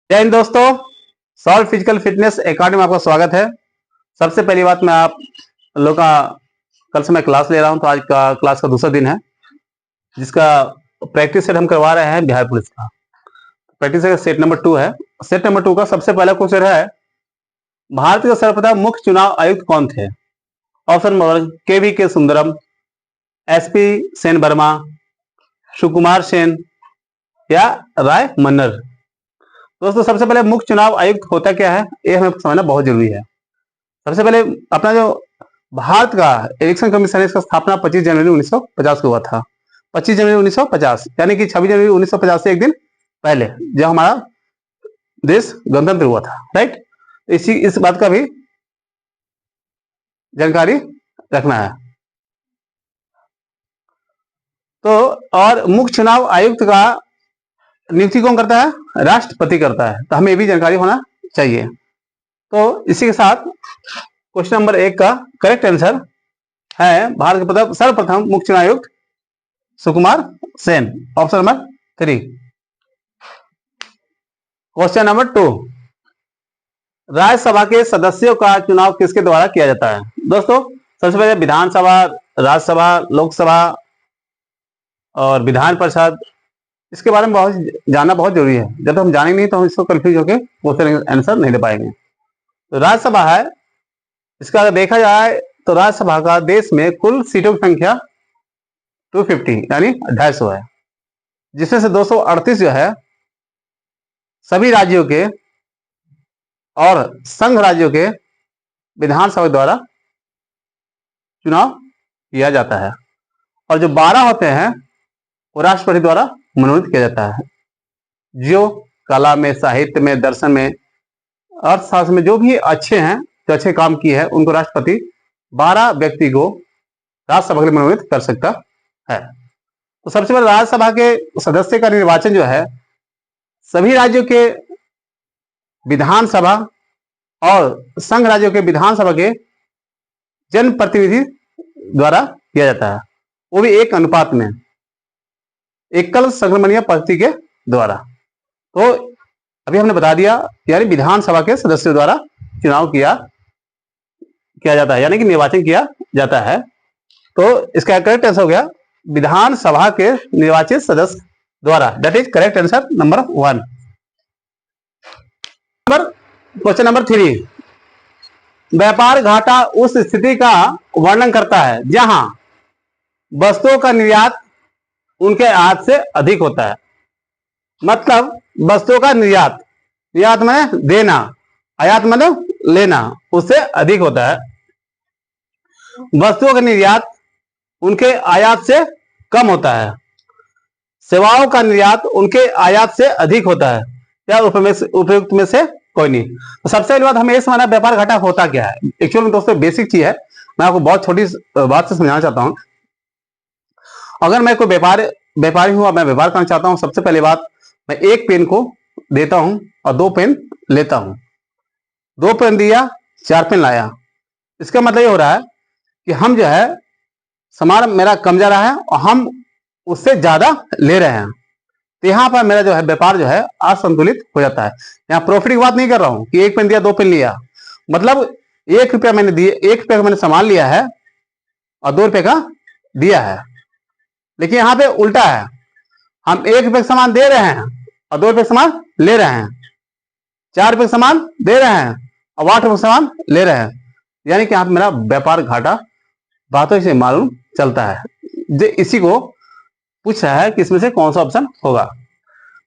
जय हिंद दोस्तों। Solve physical fitness academy में आपका स्वागत है। सबसे पहली बात, मैं आप लोगों का कल से मैं क्लास ले रहा हूं, तो आज का क्लास का दूसरा दिन है, जिसका प्रैक्टिस सेट हम करवा रहे हैं बिहार पुलिस का। प्रैक्टिस सेट नंबर 2 है। सेट नंबर 2 का सबसे पहला क्वेश्चन है, भारत के सर्वप्रथम मुख्य चुनाव आयुक्त कौन थे? ऑप्शन नंबर के सुंदरम, एसपी सेन वर्मा, सुकुमार सेन या राय मन्नर। दोस्तों, सबसे पहले मुख्य चुनाव आयुक्त होता क्या है, ये हमें समझना बहुत जरूरी है। सबसे पहले अपना जो भारत का इलेक्शन कमीशन है, इसका स्थापना 25 जनवरी 1950 को हुआ था। 25 जनवरी 1950 यानी कि 26 जनवरी 1950 से एक दिन पहले जब हमारा देश गणतंत्र हुआ था, राइट। इस बात का भी जानकारी रखना है। तो और मुख्य चुनाव आयुक्त का नियुक्ति कौन करता है? राष्ट्रपति करता है। तो हमें ये भी जानकारी होना चाहिए। तो इसी के साथ क्वेश्चन नंबर 1 का करेक्ट आंसर है भारत के सर्वप्रथम मुख्य चुनाव आयुक्त Sukumar Sen, option number 3। Question number 2, Rajya Sabha के सदस्यों का चुनाव किसके द्वारा किया जाता है? दोस्तों, सबसे पहले विधानसभा, राज्यसभा, लोकसभा और विधान परिषद, इसके बारे में जानना बहुत जरूरी है। जब हम जानेंगे नहीं तो हम इसको कंफ्यूज होकर क्वेश्चन आंसर नहीं दे पाएंगे। तो राज्यसभा है, इसका अगर देखा जाए तो राज्यसभा का देश में कुल सीटों की संख्या 250 यानी 250 है, जिसमें से 238 जो है सभी राज्यों के और संघ राज्यों के विधानसभा द्वारा चुनाव किया जाता है, और जो 12 होते हैं वो राष्ट्रपति द्वारा मनोनीत किया जाता है। जो कला में, साहित्य में, दर्शन में, अर्थशास्त्र में जो भी अच्छे हैं, जो अच्छे काम किए हैं, उनको राष्ट्रपति 12 व्यक्ति को राज्यसभा के लिए मनोनीत कर सकता है। तो सबसे पहले राज्यसभा के सदस्य का निर्वाचन जो है सभी राज्यों के विधानसभा और संघ राज्यों के विधानसभा के जनप्रतिनिधि द्वारा किया जाता है, वो भी एक अनुपात में, एकल संक्रमणीय पद्धति के द्वारा। तो अभी हमने बता दिया, यानी विधानसभा के सदस्यों द्वारा चुनाव किया जाता है, यानी कि निर्वाचन किया जाता है। तो इसका करेक्ट आंसर हो गया विधानसभा के निर्वाचित सदस्य द्वारा। That is correct answer number 1। Question number 3, व्यापार घाटा उस स्थिति का वर्णन करता है जहां वस्तुओं का निर्यात उनके आयात से अधिक होता है। मतलब वस्तुओं का निर्यात माने देना, आयात माने लेना, उससे अधिक होता है। वस्तुओं का निर्यात उनके आयात से कम होता है। सेवाओं का निर्यात उनके आयात से अधिक होता है। या उपयुक्त में से कोई नहीं। तो सबसे पहली बात हमें यह समझना, व्यापार घाटा होता क्या है। एक्चुअल में दोस्तों बेसिक चीज है, मैं आपको बहुत छोटी बात से समझाना चाहता हूं। अगर मैं कोई व्यापारी हूं और मैं व्यापार करना चाहता हूं, सबसे पहली बात मैं एक पेन को देता हूं और 2 पेन लेता हूं। 2 पेन दिया, 4 पेन लाया। इसका मतलब ये हो रहा है कि हम जो है सामान मेरा कम जा रहा है और हम उससे ज्यादा ले रहे हैं। तो यहां पर मेरा जो है व्यापार जो है असंतुलित हो जाता है। यहाँ प्रॉफिट की बात नहीं कर रहा हूं कि 1 पेन दिया 2 पेन लिया, मतलब 1 रुपया मैंने दिए, 1 रुपया का मैंने सामान लिया है और 2 रुपये का दिया है। लेकिन यहाँ पे उल्टा है, हम 1 रुपये का सामान दे रहे हैं और 2 रुपये का सामान ले रहे हैं। 4 रुपये का सामान दे रहे हैं और 8 रुपये का सामान ले रहे हैं, यानी कि यहाँ पे मेरा व्यापार घाटा बातों से मालूम चलता है। इसी को पूछ रहा है कि इसमें से कौन सा ऑप्शन होगा।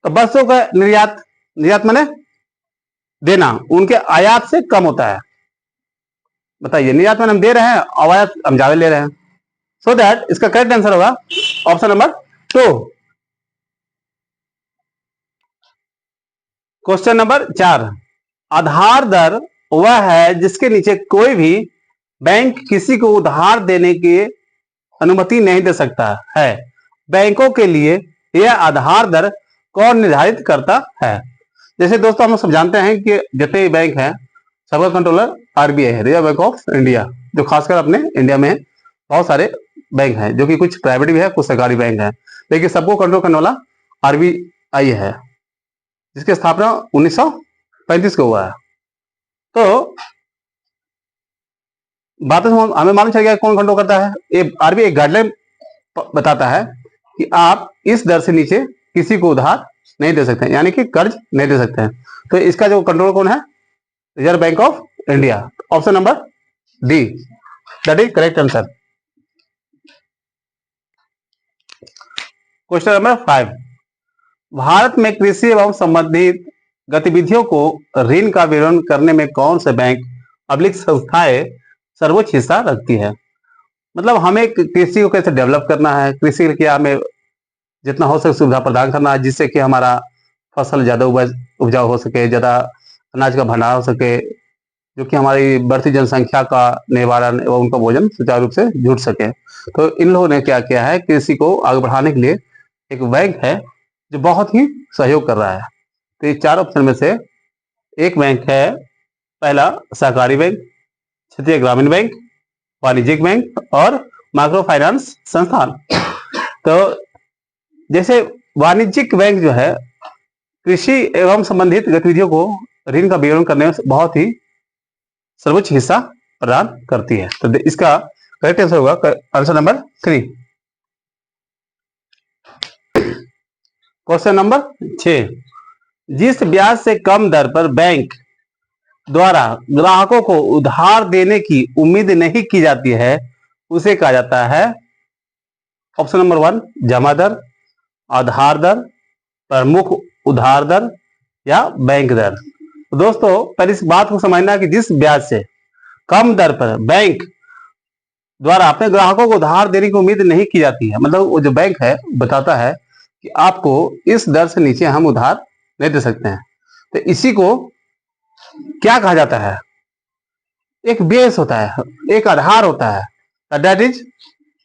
तो वस्तुओं का निर्यात माने देना, उनके आयात से कम होता है। बताइए, निर्यात में हम दे रहे हैं और आयात हम ज्यादा ले रहे हैं। सो दैट इसका करेक्ट आंसर होगा ऑप्शन नंबर 2। क्वेश्चन नंबर 4, आधार दर वह है जिसके नीचे कोई भी बैंक किसी को उधार देने की अनुमति नहीं दे सकता है। बैंकों के लिए यह आधार दर कौन निर्धारित करता है? जैसे दोस्तों हम सब जानते हैं कि जितने भी बैंक हैं सबका कंट्रोलर आरबीआई है, रिजर्व बैंक ऑफ इंडिया, जो खासकर अपने इंडिया में बहुत सारे बैंक हैं, जो कि कुछ प्राइवेट भी है, कुछ सरकारी बैंक है, लेकिन सबको कंट्रोल करने वाला आरबीआई है। जिसकी स्थापना 1935 को हुआ है। तो बात हमें मालूम चल गया कौन कंट्रोल करता है। ये आरबीआई गाइडलाइन बताता है कि आप इस दर से नीचे किसी को उधार नहीं दे सकते, यानी कि कर्ज नहीं दे सकते हैं। तो इसका जो कंट्रोल कौन है? Reserve bank of India. Option number D, that is correct answer. Question number 5, Bharat में कृषि एवं संबंधित गतिविधियों को ऋण का वितरण करने में कौन से बैंक अब्लिक संस्थाएं सर्वोच्च हिस्सा रखती है? मतलब हमें कृषि को कैसे डेवलप करना है, कृषि के हमें जितना हो सके सुविधा प्रदान करना है, जिससे कि हमारा फसल ज्यादा उपजाऊ हो सके, ज्यादा अनाज का भंडार हो सके, जो कि हमारी बढ़ती जनसंख्या का निवारण एवं उनका भोजन सुचारू रूप से जुट सके। तो इन लोगों ने क्या किया है, कृषि को आगे बढ़ाने के लिए एक बैंक है जो बहुत ही सहयोग कर रहा है। तो ये 4 ऑप्शन में से एक बैंक है, पहला सहकारी बैंक, क्षेत्रीय ग्रामीण बैंक, वाणिज्यिक बैंक और माइक्रो फाइनेंस संस्थान। तो जैसे वाणिज्यिक बैंक जो है कृषि एवं संबंधित गतिविधियों को ऋण का वितरण करने में बहुत ही सर्वोच्च हिस्सा प्रदान करती है। तो इसका करेक्ट आंसर होगा आंसर नंबर 3। क्वेश्चन नंबर 6, जिस ब्याज से कम दर पर बैंक द्वारा ग्राहकों को उधार देने की उम्मीद नहीं की जाती है उसे कहा जाता है? ऑप्शन नंबर 1 जमा दर, आधार दर, प्रमुख उधार दर या बैंक दर। तो दोस्तों पहले इस बात को समझना कि जिस ब्याज से कम दर पर बैंक द्वारा अपने ग्राहकों को उधार देने की उम्मीद नहीं की जाती है, मतलब वो जो बैंक है बताता है कि आपको इस दर से नीचे हम उधार नहीं दे सकते हैं। तो इसी को क्या कहा जाता है? एक बेस होता है, एक आधार होता है। That is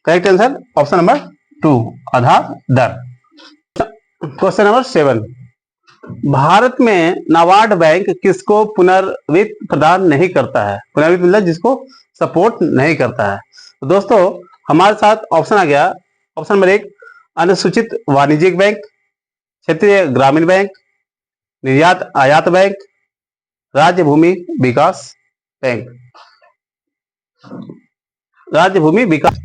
correct answer option number 2, आधार दर। क्वेश्चन नंबर 7, भारत में नाबार्ड बैंक किसको पुनर्वित्त प्रदान नहीं करता है? पुनर्वित्त मतलब जिसको सपोर्ट नहीं करता है। तो दोस्तों हमारे साथ ऑप्शन आ गया, ऑप्शन नंबर 1 अनुसूचित वाणिज्यिक बैंक, क्षेत्रीय ग्रामीण बैंक, निर्यात आयात बैंक, राज्य भूमि विकास बैंक। राज्य भूमि विकास।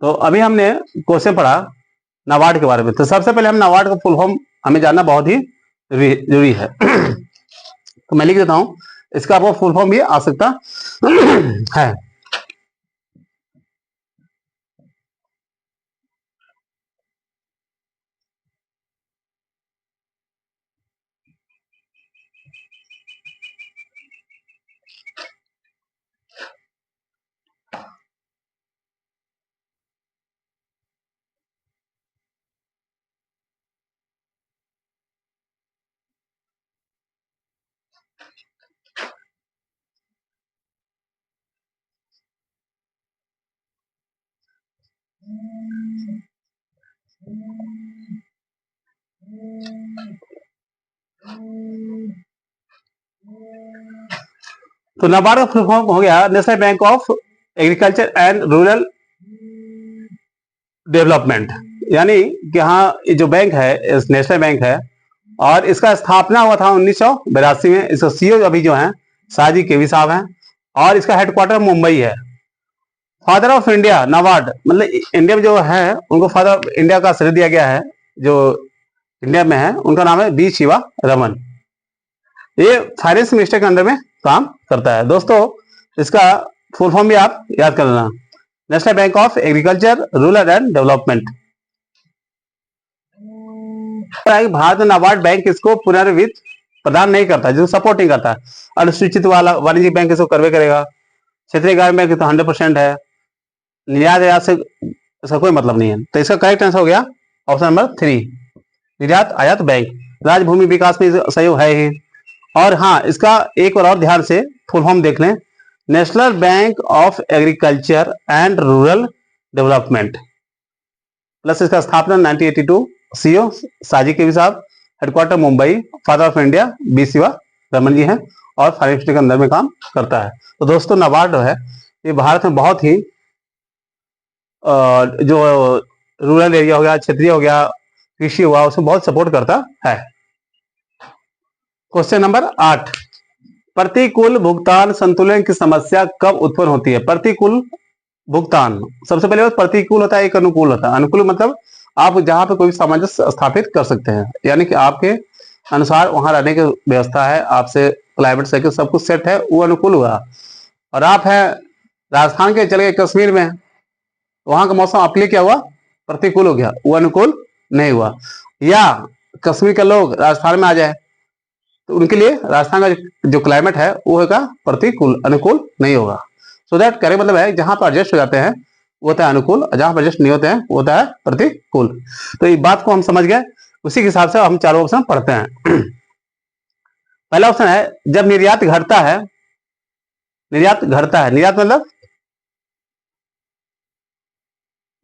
तो अभी हमने क्वेश्चन पढ़ा नाबार्ड के बारे में। तो सबसे पहले हम नाबार्ड का फुल फॉर्म हमें जानना बहुत ही जरूरी है। तो मैं लिख देता हूं, इसका आपको फुल फॉर्म भी आ सकता है। तो नाबार्ड का फुल फॉर्म हो गया national bank of agriculture and rural development. यानी कि हाँ जो बैंक है नेशनल बैंक है और इसका स्थापना हुआ था 1982 में। इसका सीईओ अभी जो है साजी केवी साहब हैं और इसका हेडक्वार्टर मुंबई है। फादर ऑफ इंडिया नाबार्ड मतलब इंडिया में जो है उनको फादर ऑफ इंडिया का श्रेय दिया गया है, जो इंडिया में है उनका नाम है बी शिवा रमन। ये फाइनेंस मिनिस्टर के अंडर में काम करता है। दोस्तों इसका फुल फॉर्म भी आप याद कर लेना, national bank of agriculture rural and development. Bharat में नाबार्ड बैंक इसको पुनर्वित्त प्रदान नहीं करता, जो सपोर्ट नहीं करता। अनुसूचित वाला वाणिज्यिक बैंक इसको करवे करेगा, क्षेत्रीय ग्रामीण बैंक तो 100% है, निर्यात आयात से इसका कोई मतलब नहीं है। तो इसका करेक्ट आंसर हो गया ऑप्शन नंबर 3, निर्यात आयात बैंक। राज्य भूमि विकास में सहयोग है ही। और हाँ इसका एक और ध्यान से फुल फॉर्म देख लें, national bank of agriculture and rural development plus इसका स्थापना 1982, सीईओ साजी केवी साहब, headquarter Mumbai, father of India B Shiva Raman ji हैं और फाइनेंस के अंदर में काम करता है। तो दोस्तों नाबार्ड है ये भारत में बहुत ही जो रूरल एरिया हो गया, क्षेत्रीय हो गया, कृषि हुआ, उसमें बहुत सपोर्ट करता है। क्वेश्चन नंबर 8, प्रतिकूल भुगतान संतुलन की समस्या कब उत्पन्न होती है? प्रतिकूल भुगतान, सबसे पहले बात प्रतिकूल होता है, एक अनुकूल होता है। अनुकूल मतलब आप जहां पे कोई सामंजस्य स्थापित कर सकते हैं, यानी कि आपके अनुसार वहां रहने की व्यवस्था है, आपसे क्लाइमेट साइकिल सब कुछ सेट है, वो अनुकूल हुआ। और आप हैं राजस्थान के, चले गए कश्मीर में, वहां का मौसम आपके लिए क्या हुआ? प्रतिकूल हो गया, वो अनुकूल नहीं हुआ। या कश्मीर के लोग राजस्थान में आ जाए तो उनके लिए राजस्थान का जो क्लाइमेट है वो होगा प्रतिकूल, अनुकूल नहीं होगा। सो दैट कहने मतलब है जहां पर एडजस्ट हो जाते हैं वो होता है अनुकूल, और जहां पर एडजस्ट नहीं होते हैं वो होता है प्रतिकूल। तो इस बात को हम समझ गए, उसी के हिसाब से हम चारों ऑप्शन पढ़ते हैं। पहला ऑप्शन है जब निर्यात घटता है, निर्यात घटता है, निर्यात मतलब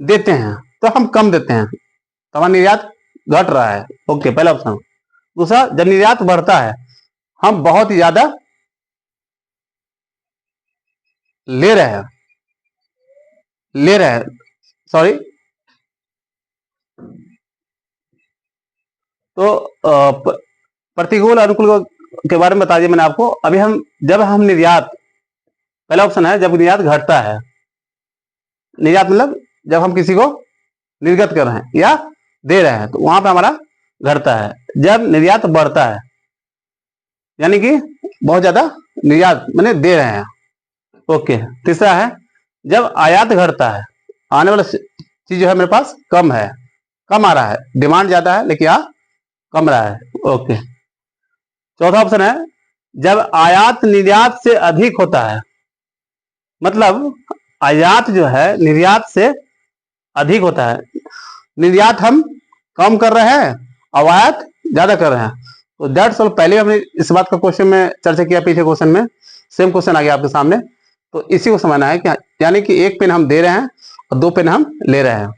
देते हैं तो हम कम देते हैं, तो हमारा निर्यात घट रहा है, ओके, पहला ऑप्शन। दूसरा, जब निर्यात बढ़ता है हम बहुत ही ज्यादा ले रहे हैं, ले रहे हैं, सॉरी, तो प्रतिकूल अनुकूल के बारे में बता दिया मैंने आपको। अभी हम जब हम निर्यात, पहला ऑप्शन है जब निर्यात घटता है, निर्यात मतलब जब हम किसी को निर्गत कर रहे हैं या दे रहे हैं तो वहां पे हमारा घटता है। जब निर्यात बढ़ता है यानी कि बहुत ज्यादा निर्यात मैंने दे रहे हैं, ओके। तीसरा है जब आयात घटता है, आने वाला चीज जो है मेरे पास कम है, कम आ रहा है, डिमांड ज्यादा है लेकिन आ कम रहा है, ओके। चौथा ऑप्शन है जब आयात निर्यात से अधिक होता है, मतलब आयात जो है निर्यात से अधिक होता है, निर्यात हम कम कर रहे हैं और आयात ज्यादा कर रहे हैं। तो दैट्स ऑल, पहले हमने इस बात का क्वेश्चन में चर्चा किया, पीछे क्वेश्चन में सेम क्वेश्चन आ गया आपके सामने। तो इसी को समझना है कि यानी कि एक पेन हम दे रहे हैं और 2 पेन हम ले रहे हैं।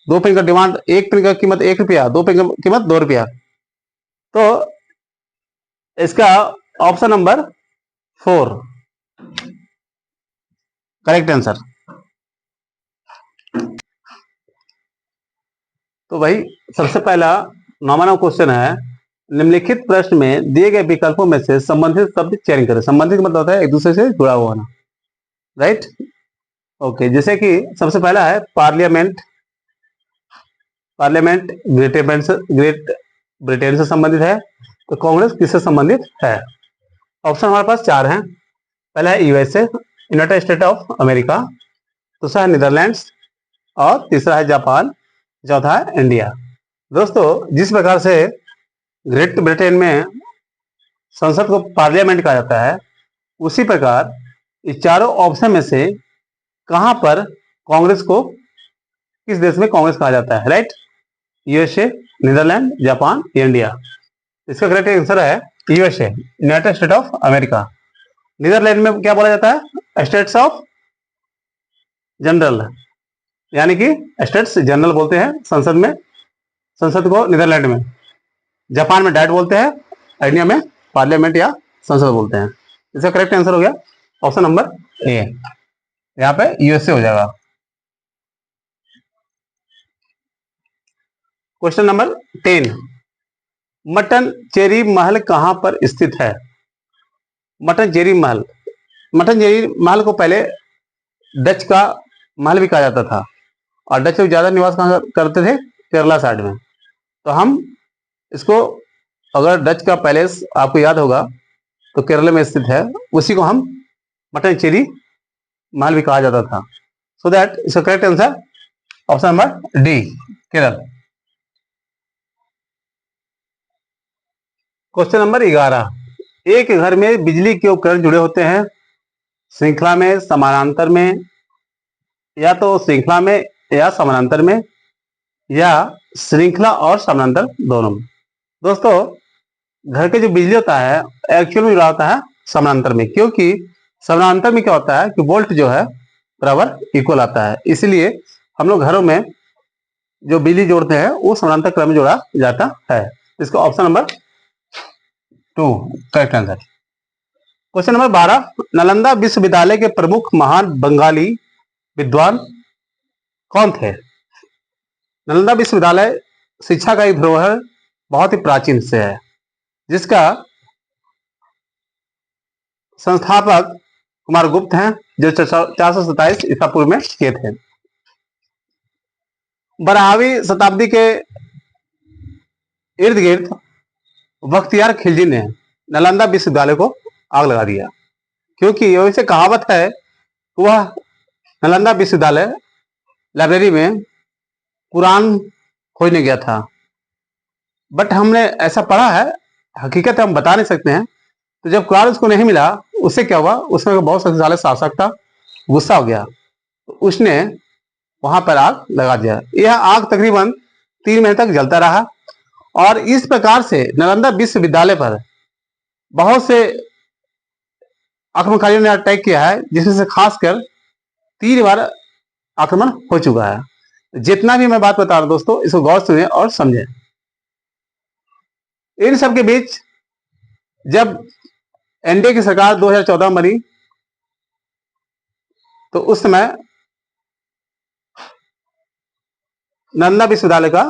2 पेन का डिमांड, एक पेन का कीमत 1 रुपया, 2 पेन की कीमत 2 रुपया। तो इसका ऑप्शन नंबर 4 करेक्ट आंसर। तो भाई सबसे पहला नॉर्मल क्वेश्चन है, निम्नलिखित प्रश्न में दिए गए विकल्पों में से संबंधित शब्द चयन करें। संबंधित मतलब होता है एक दूसरे से जुड़ा हुआ होना, राइट, ओके। जैसे कि सबसे पहला है पार्लियामेंट, पार्लियामेंट ग्रेट ब्रिटेन से संबंधित है, तो कांग्रेस किससे संबंधित है? ऑप्शन हमारे पास 4 हैं। पहला है USA, United State of America, दूसरा है नीदरलैंड्स, और तीसरा है जापान, चौथा है इंडिया। दोस्तों जिस प्रकार से ग्रेट ब्रिटेन में संसद को पार्लियामेंट कहा जाता है, उसी प्रकार इस चारों ऑप्शन में से कहां पर कांग्रेस को, किस देश में कांग्रेस कहा जाता है? Right, USA, Netherlands, Japan, India. इसका करेक्ट आंसर है USA, United State of America. Netherlands में क्या बोला जाता है? स्टेट्स ऑफ जनरल, यानी कि स्टेट्स जनरल बोलते हैं संसद में, संसद को नीदरलैंड में। जापान में डायट बोलते हैं, इंडिया में पार्लियामेंट या संसद बोलते हैं। इसका करेक्ट आंसर हो गया ऑप्शन नंबर ए, यहाँ पे यूएसए हो जाएगा। क्वेश्चन नंबर 10, मटन चेरी महल कहां पर स्थित है? मटन चेरी महल, मटन चेरी महल को पहले डच का महल भी कहा जाता था, और डच लोग ज्यादा निवास कहां करते थे? केरला साइड में। तो हम इसको, अगर डच का पैलेस आपको याद होगा तो केरला में स्थित है, उसी को हम मटन चेरी महल भी कहा जाता था। सो दैट इसका correct answer option number D, Kerala. Question number 11, एक घर में बिजली के उपकरण जुड़े होते हैं श्रृंखला में, समानांतर में, या तो श्रृंखला में या समानांतर में, या श्रृंखला और समानांतर दोनों में। दोस्तों घर के जो बिजली होता है एक्चुअल में जुड़ा होता है समानांतर में, क्योंकि समानांतर में क्या होता है कि वोल्ट जो है बराबर इक्वल आता है, इसलिए हम लोग घरों में जो बिजली जोड़ते हैं वो समानांतर क्रम में जोड़ा जाता है। इसका option number 2 correct answer. Question number 12, Nalanda विश्वविद्यालय के प्रमुख महान बंगाली विद्वान कौन थे? नालंदा विश्वविद्यालय शिक्षा का एक धरोहर बहुत ही प्राचीन से है, जिसका संस्थापक कुमार गुप्त हैं, जो 427 ईसा पूर्व में किए थे। 12वीं शताब्दी के इर्द गिर्द बख्तियार खिलजी ने नालंदा विश्वविद्यालय को आग लगा दिया, क्योंकि वैसे कहावत है वह नालंदा विश्वविद्यालय लाइब्रेरी में कुरान खोजने गया था। बट हमने ऐसा पढ़ा है, हकीकत हम बता नहीं सकते हैं। तो जब कुरान उसको नहीं मिला, उससे क्या हुआ, उसमें बहुत शक्तिशाली शासक था, गुस्सा हो गया, तो उसने वहां पर आग लगा दिया। यह आग तकरीबन 3 महीने तक जलता रहा और इस प्रकार से नालंदा विश्वविद्यालय पर बहुत से आक्रमणकारियों ने अटैक किया है, जिसमें से खासकर 3 बार आक्रमण हो चुका है। जितना भी मैं बात बता रहा हूं दोस्तों, इसको गौर सुने और समझें। इन सब के बीच जब एनडीए की सरकार 2014 में बनी, तो उस समय नालंदा विश्वविद्यालय का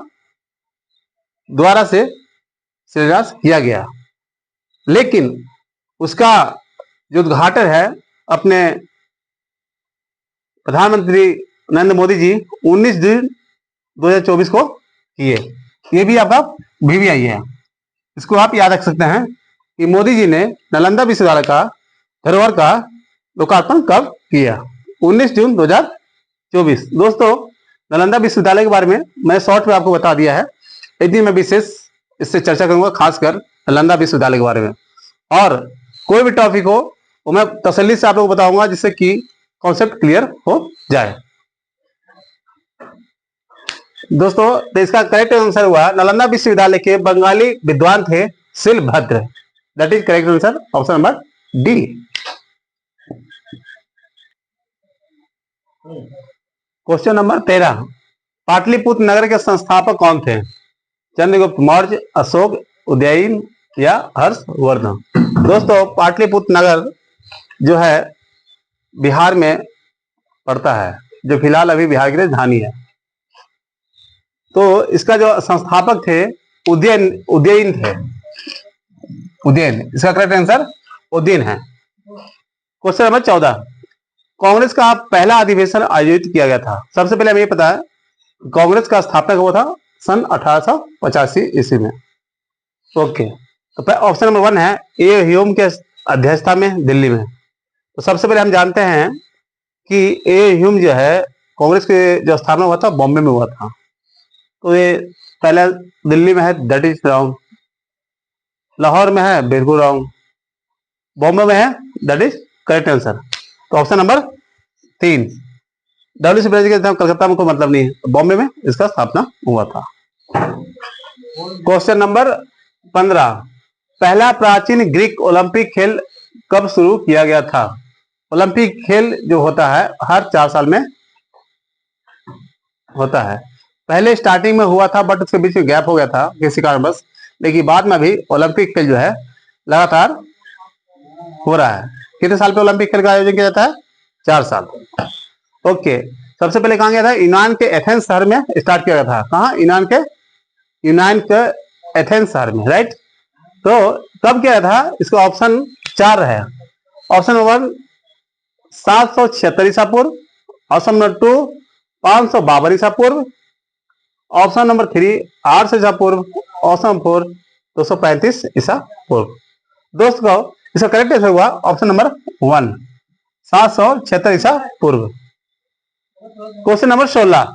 दोबारा से शिलान्यास किया गया, लेकिन उसका जो उद्घाटन है अपने प्रधानमंत्री नरेंद्र मोदी जी 19 जून 2024 को किए। ये भी आपका VVI है, इसको आप याद रख सकते हैं कि मोदी जी ने नालंदा विश्वविद्यालय का धरोहर का लोकार्पण कब किया, 19 जून 2024। दोस्तों, नालंदा विश्वविद्यालय के बारे में मैं शॉर्ट में आपको बता दिया है, लेकिन मैं विशेष इससे चर्चा करूंगा, खासकर नालंदा विश्वविद्यालय के बारे में। और कोई भी टॉपिक हो वो मैं तसल्ली से आप लोग बताऊंगा, जिससे कि कॉन्सेप्ट क्लियर हो जाए। दोस्तों, तो इसका करेक्ट आंसर हुआ नालंदा विश्वविद्यालय के बंगाली विद्वान थे Shilabhadra. That is correct answer, option number D. Question number 13, Pataliputra नगर के संस्थापक कौन थे? चंद्रगुप्त मौर्य, अशोक, उदयन या हर्षवर्धन? दोस्तों, पाटलिपुत्र नगर जो है बिहार में पड़ता है, जो फिलहाल अभी बिहार की राजधानी है। तो इसका जो संस्थापक थे उदयन थे, उदयन। इसका करेक्ट आंसर उदयन है। क्वेश्चन नंबर 14, कांग्रेस का पहला अधिवेशन आयोजित किया गया था? सबसे पहले हमें ये पता है कांग्रेस का स्थापना हुआ था सन 1885 ईस्वी में। ओके, तो ऑप्शन नंबर 1 है ए ह्यूम के अध्यक्षता में दिल्ली में। तो सबसे पहले हम जानते हैं कि ए ह्यूम जो है कांग्रेस के जो स्थापना हुआ था बॉम्बे में हुआ था। तो ये पहले दिल्ली में है, दैट इज रॉन्ग। लाहौर में है, बिल्कुल रॉन्ग। बॉम्बे में है, दैट इज करेक्ट आंसर। तो ऑप्शन नंबर 3 WC के कलकत्ता में कोई मतलब नहीं है, बॉम्बे में इसका स्थापना हुआ था। क्वेश्चन नंबर 15, पहला प्राचीन ग्रीक ओलंपिक खेल कब शुरू किया गया था? ओलंपिक खेल जो होता है हर 4 साल में होता है। पहले स्टार्टिंग में हुआ था, बट उसके बीच में गैप हो गया था किसी कारणवश, लेकिन बाद में भी ओलंपिक खेल जो है लगातार हो रहा है। कितने साल पे ओलंपिक खेल का आयोजन किया जाता है? 4 साल। ओके, सबसे पहले कहा गया था यूनान के एथेंस शहर में स्टार्ट किया गया था। कहा? यूनान के एथेंस शहर में, राइट। तो कब किया था? इसका ऑप्शन 4 है। ऑप्शन नंबर 1 776 ईसा पूर्व, ऑप्शन नंबर 2 552 ईसा पूर्व, ऑप्शन नंबर 3 8 ईसा पूर्व, ऑप्शन नंबर 4 235 ईसा पूर्व। दोस्तों, इसका करेक्ट आंसर हुआ ऑप्शन नंबर 1 776 ईसा पूर्व। क्वेश्चन नंबर 16,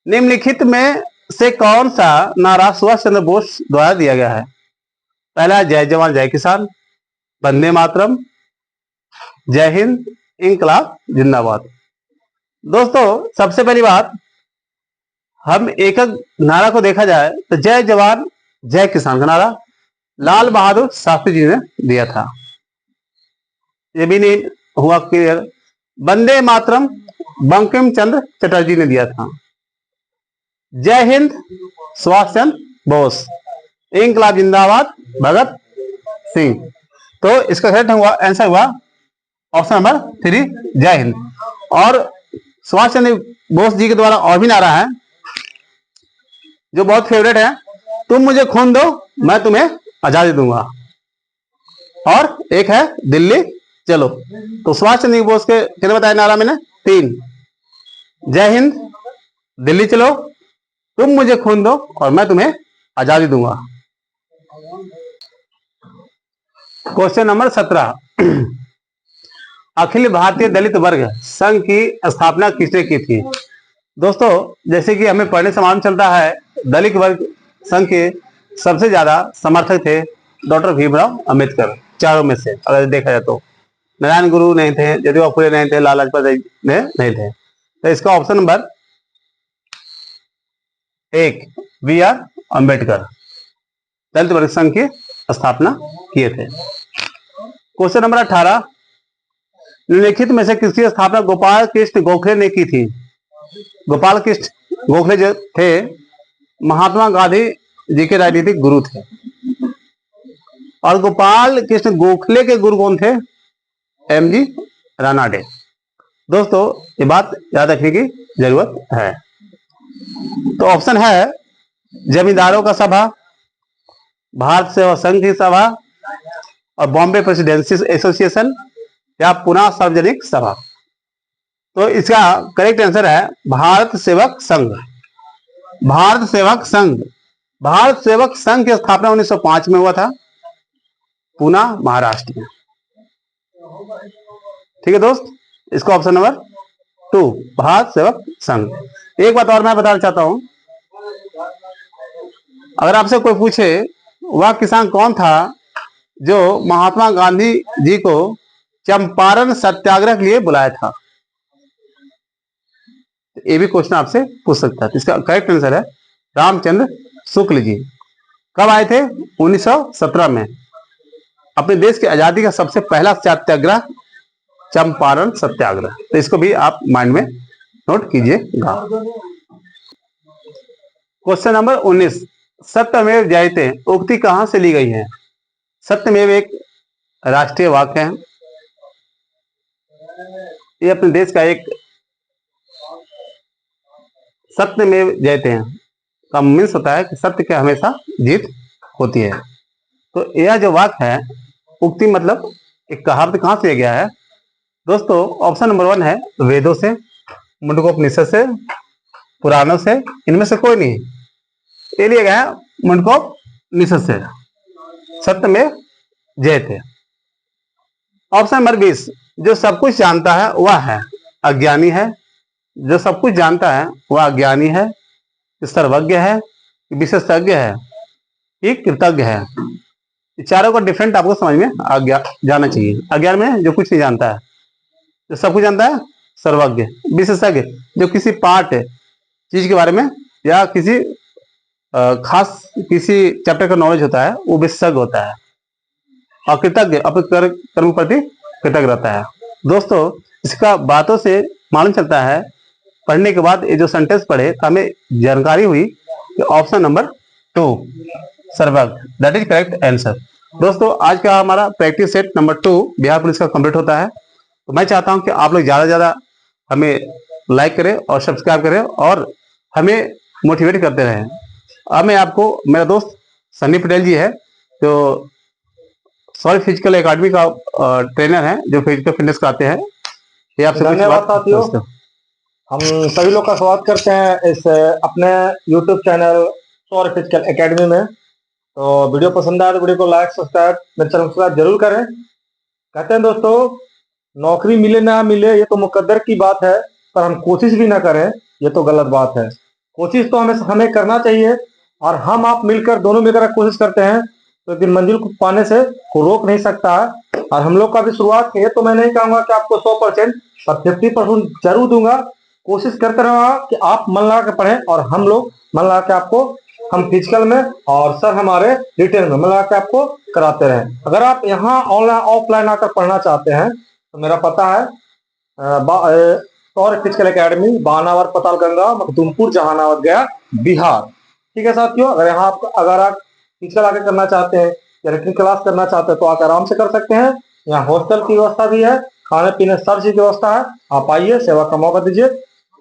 निम्नलिखित में से कौन सा नारा सुभाष चंद्र बोस द्वारा दिया गया है? पहला, जय जवान जय किसान, वंदे मातरम, जय हिंद, इंकलाब जिंदाबाद। दोस्तों, सबसे पहली बात, हम एक नारा को देखा जाए तो जय जवान जय किसान का नारा लाल बहादुर शास्त्री जी ने दिया था, ये भी नहीं हुआ क्लियर। वंदे मातरम बंकिम चंद्र चटर्जी ने दिया था। जय हिंद सुभाष चंद्र बोस, इंकलाब जिंदाबाद भगत सिंह। तो इसका करेक्ट हुआ आंसर हुआ ऑप्शन नंबर 3 जय हिंद। और सुभाष चंद्र बोस जी के द्वारा और भी नारा है जो बहुत फेवरेट है, तुम मुझे खून दो मैं तुम्हें आजादी दूंगा। और एक है दिल्ली चलो। तो सुभाष चंद्र बोस के कितने बताया नारा मैंने? 3। जय हिंद, दिल्ली चलो, तुम मुझे खून दो और मैं तुम्हें आजादी दूंगा। क्वेश्चन नंबर 17, अखिल भारतीय दलित वर्ग संघ की स्थापना किसने की थी? दोस्तों जैसे कि हमें पढ़ने से मालूम चलता है, दलित वर्ग संघ के सबसे ज्यादा समर्थक थे डॉक्टर भीमराव अंबेडकर। चारों में से अगर देखा जाए तो नारायण गुरु नहीं थे, ज्योतिबा फुले नहीं थे, लाला लाजपत राय नहीं थे। तो इसका option number 1 B R Ambedkar Dalit Varg Sangh की स्थापना किए थे। क्वेश्चन नंबर 18, निम्नलिखित में से किसकी स्थापना गोपाल कृष्ण गोखले ने की थी? गोपाल कृष्ण गोखले जो थे महात्मा गांधी जी के राजनीतिक गुरु थे। और गोपाल कृष्ण गोखले के गुरु कौन थे? M G Ranade. दोस्तों ये बात याद रखने की जरूरत है। तो ऑप्शन है जमींदारों का सभा, भारत सेवा संघ की सभा और बॉम्बे प्रेसिडेंसी एसोसिएशन या पुनः सार्वजनिक सभा। तो इसका करेक्ट आंसर है भारत सेवक संघ। भारत सेवक संघ, भारत सेवक संघ की स्थापना 1905 में हुआ था, पुणे महाराष्ट्र में। ठीक है दोस्त, इसका ऑप्शन नंबर 2 भारत सेवक संघ। एक बात और मैं बताना चाहता हूं, अगर आपसे कोई पूछे वह किसान कौन था जो महात्मा गांधी जी को चंपारण सत्याग्रह के लिए बुलाया था, ये भी क्वेश्चन आपसे पूछ सकता है। इसका करेक्ट आंसर है रामचंद्र शुक्ल जी। कब आए थे? 1917 में। अपने देश की आजादी का सबसे पहला सत्याग्रह चंपारण सत्याग्रह। तो इसको भी आप माइंड में नोट कीजिएगा। क्वेश्चन नंबर 19, सत्यमेव जयते उक्ति कहां से ली गई है? सत्यमेव एक राष्ट्रीय वाक्य है। ये अपने देश का एक सत्यमेव जयते हैं का मीन्स होता है कि सत्य के हमेशा जीत होती है। तो यह जो वाक्य है, उक्ति मतलब एक कहावत, कहां से लिया गया है? दोस्तों ऑप्शन नंबर 1 है वेदों से, मुंडकोपनिषद से, पुराणों से, इनमें से कोई नहीं। ये लिया गया है मुंडकोपनिषद से, सत्यमेव जयते। ऑप्शन नंबर 20, जो सब कुछ जानता है वह है अज्ञानी है। जो सब कुछ जानता है वह अज्ञानी है, सर्वज्ञ है, विशेषज्ञ है कि कृतज्ञ है। चारों का डिफरेंट आपको समझ में जाना चाहिए। अज्ञान में जो कुछ नहीं जानता है, जो सब कुछ जानता है सर्वज्ञ, विशेषज्ञ जो किसी पार्ट चीज के बारे में या किसी खास किसी चैप्टर का नॉलेज होता है वो विशेषज्ञ होता है, और कृतज्ञ अपने कर्म प्रति कृतज्ञ रहता है। दोस्तों इसका बातों से मालूम चलता है, पढ़ने के बाद ये जो सेंटेंस पढ़े तो हमें जानकारी हुई कि ऑप्शन नंबर 2 सर्वज्ञ दैट इज करेक्ट आंसर। दोस्तों आज का हमारा practice set number 2 Bihar police का कंप्लीट होता है। तो मैं चाहता हूं कि आप लोग ज्यादा से ज्यादा हमें लाइक करें और सब्सक्राइब करें और हमें मोटिवेट करते रहें। अब मैं आपको, मेरा दोस्त सन्नी पटेल जी है जो सॉलिड फिजिकल एकेडमी का ट्रेनर है, जो फिजिकल फिटनेस कराते हैं, ये आपसे धन्यवाद साथियों। हम सभी लोग का स्वागत करते हैं इस अपने YouTube चैनल सौर फिजिकल एकेडमी में। तो वीडियो पसंद आए तो वीडियो को लाइक सब्सक्राइब मेरे चैनल को सब्सक्राइब जरूर करें। कहते हैं दोस्तों, नौकरी मिले ना मिले ये तो मुकद्दर की बात है, पर हम कोशिश भी ना करें ये तो गलत बात है। कोशिश तो हमें करना चाहिए, और हम आप मिलकर दोनों मिलकर कोशिश करते हैं तो एक दिन मंजिल को पाने से को रोक नहीं सकता है। और हम लोग का भी शुरुआत की है, तो मैं नहीं कहूंगा कि आपको 100% पर 50% जरूर दूंगा। कोशिश करते रहा कि आप मन लगा के पढ़ें, और हम लोग मन लगा के आपको, हम फिजिकल में और सर हमारे रिटेल में मन लगा के आपको कराते रहें। अगर आप यहाँ ऑनलाइन ऑफलाइन आकर पढ़ना चाहते हैं तो मेरा पता है सौर फिजिकल एकेडमी, बानावर, पतालगंगा, मखदूमपुर, जहानाबाद, गया, बिहार। ठीक है साथियों, अगर आप फिजिकल आके करना चाहते हैं या रिटर्न क्लास करना चाहते हैं तो आप आराम से कर सकते हैं। यहाँ हॉस्टल की व्यवस्था भी है, खाने पीने सब चीज की व्यवस्था है। आप आइए, सेवा का मौका दीजिए।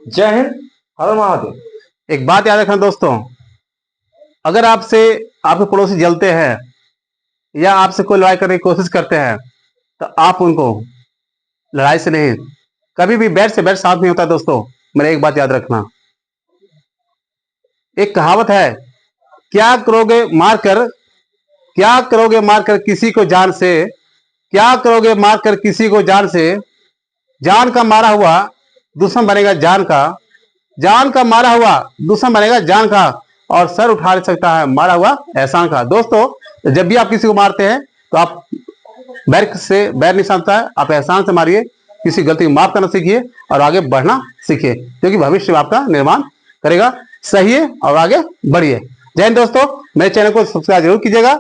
जय हिंद, हर महादेव। एक बात याद रखना दोस्तों, अगर आपसे आपके पड़ोसी जलते हैं या आपसे कोई लड़ाई करने की कोशिश करते हैं तो आप उनको लड़ाई से नहीं, कभी भी बैर से बैर साथ नहीं होता दोस्तों। मेरा एक बात याद रखना, एक कहावत है, क्या करोगे मारकर, क्या करोगे मारकर किसी को जान से, क्या करोगे मारकर किसी को जान से, जान का मारा हुआ दुश्मन बनेगा जान का, जान का मारा हुआ दुश्मन बनेगा जान का, और सर उठा ले सकता है मारा हुआ एहसान का। दोस्तों जब भी आप किसी को मारते हैं तो आप बैर से बैर नहीं समझता है, आप एहसान से मारिए, किसी गलती को माफ करना सीखिए और आगे बढ़ना सीखिए, क्योंकि भविष्य में आपका निर्माण करेगा। सही है और आगे बढ़िए। जय हिंद दोस्तों, मेरे चैनल को सब्सक्राइब जरूर कीजिएगा।